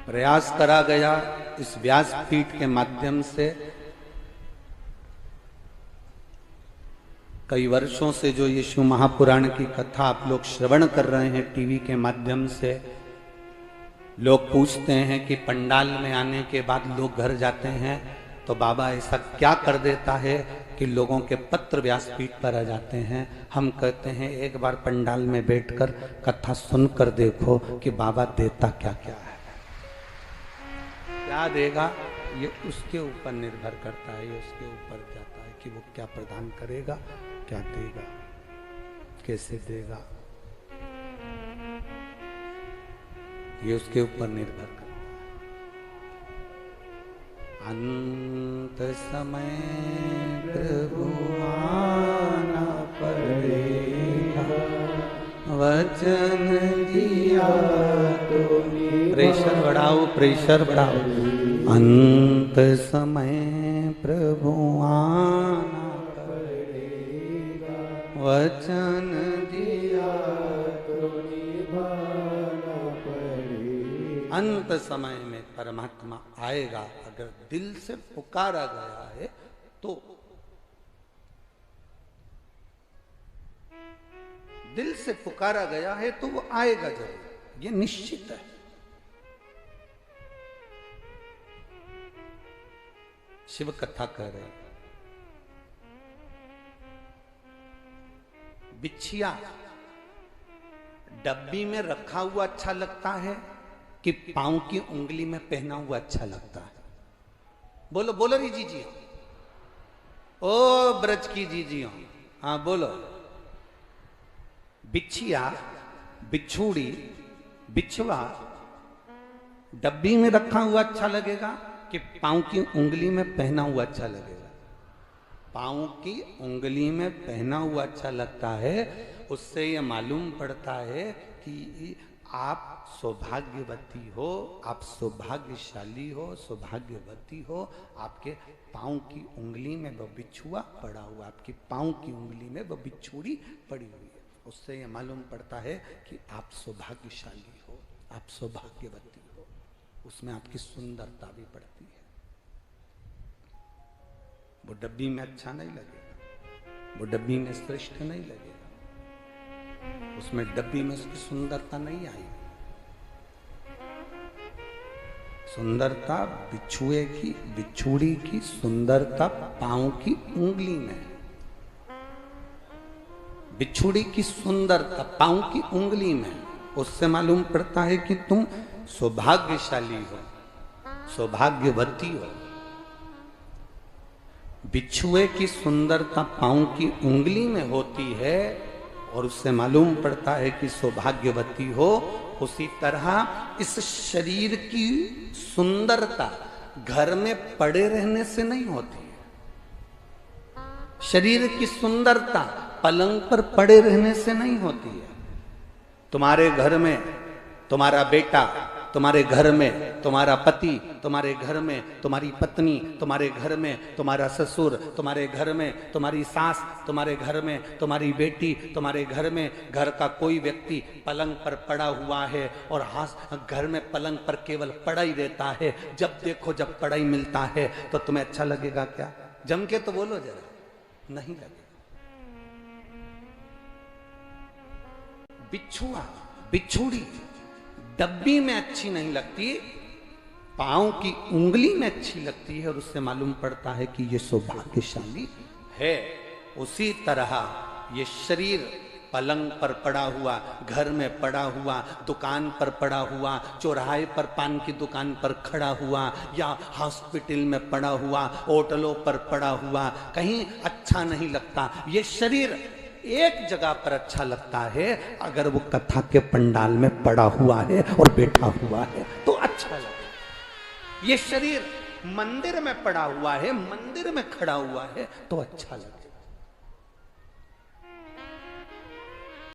प्रयास करा गया इस व्यासपीठ के माध्यम से। कई वर्षों से जो यीशु महापुराण की कथा आप लोग श्रवण कर रहे हैं टीवी के माध्यम से, लोग पूछते हैं कि पंडाल में आने के बाद लोग घर जाते हैं तो बाबा ऐसा क्या कर देता है कि लोगों के पत्र व्यासपीठ पर आ जाते हैं। हम कहते हैं एक बार पंडाल में बैठकर कथा सुनकर देखो कि बाबा देता क्या क्या है। क्या देगा ये उसके ऊपर निर्भर करता है, ये उसके ऊपर जाता है कि वो क्या प्रदान करेगा, क्या देगा, कैसे देगा, ये उसके ऊपर निर्भर करता है। अंत समय प्रभु आना पड़ेगा, वचन दिया तो प्रेशर बढ़ाओ, प्रेशर बढ़ाओ। अंत समय प्रभु आना पड़ेगा, वचन दिया तो निभाना पड़ेगा। अंत समय में परमात्मा आएगा, अगर दिल से पुकारा गया है तो। दिल से पुकारा गया है तो वो आएगा जरूर, ये निश्चित है। शिव कथा कह रहे हैं, बिछिया डब्बी में रखा हुआ अच्छा लगता है कि पांव की उंगली में पहना हुआ अच्छा लगता है? बोलो बोलो री जीजियो, ओ ब्रज की जीजियो, हाँ बोलो। बिछिया, बिछुड़ी, बिछवा डब्बी में रखा हुआ अच्छा लगेगा कि पांव की उंगली में पहना हुआ अच्छा लगेगा? पांव की उंगली में पहना हुआ अच्छा लगता है। उससे यह मालूम पड़ता है कि आप सौभाग्यवती हो, आप सौभाग्यशाली हो, सौभाग्यवती हो। आपके पांव की उंगली में वह बिछुआ पड़ा हुआ, आपकी पांव की उंगली में वह बिछुड़ी पड़ी हुई है। उससे यह मालूम पड़ता है कि आप सौभाग्यशाली हो, आप सौभाग्यवती हो। उसमें आपकी सुंदरता भी पड़ती है। वो डब्बी में अच्छा नहीं लगेगा, वो डब्बी में श्रेष्ठ नहीं लगेगा, उसमें डब्बी में उसकी सुंदरता नहीं आई। सुंदरता बिछुए की, बिछुड़ी की सुंदरता पांव की उंगली में। बिछुड़ी की सुंदरता पांव की उंगली में। उससे मालूम पड़ता है कि तुम सौभाग्यशाली हो, सौभाग्यवती हो। बिछुए की सुंदरता पांव की उंगली में होती है और उससे मालूम पड़ता है कि सौभाग्यवती हो। उसी तरह इस शरीर की सुंदरता घर में पड़े रहने से नहीं होती है। शरीर की सुंदरता पलंग पर पड़े रहने से नहीं होती है। तुम्हारे घर में तुम्हारा बेटा, तुम्हारे घर में तुम्हारा पति, तुम्हारे घर में तुम्हारी पत्नी, तुम्हारे घर में तुम्हारा ससुर, तुम्हारे घर में तुम्हारी सास, तुम्हारे घर में तुम्हारी बेटी, तुम्हारे घर में घर का कोई व्यक्ति पलंग पर पड़ा हुआ है और घर में पलंग पर केवल पड़ा ही रहता है। जब देखो जब पड़ा ही मिलता है तो तुम्हें अच्छा लगेगा क्या? जम के तो बोलो जरा, नहीं लगेगा। बिछुआ, बिछुड़ी डब्बी में अच्छी नहीं लगती, पांव की उंगली में अच्छी लगती है और उससे मालूम पड़ता है कि ये सौभाग्यशाली है। उसी तरह ये शरीर पलंग पर पड़ा हुआ, घर में पड़ा हुआ, दुकान पर पड़ा हुआ, चौराहे पर पान की दुकान पर खड़ा हुआ या हॉस्पिटल में पड़ा हुआ, होटलों पर पड़ा हुआ, कहीं अच्छा नहीं लगता। ये शरीर एक जगह पर अच्छा लगता है अगर वो कथा के पंडाल में पड़ा हुआ है और बैठा हुआ है तो अच्छा लगता। ये शरीर मंदिर में पड़ा हुआ है, मंदिर में खड़ा हुआ है तो अच्छा लगता।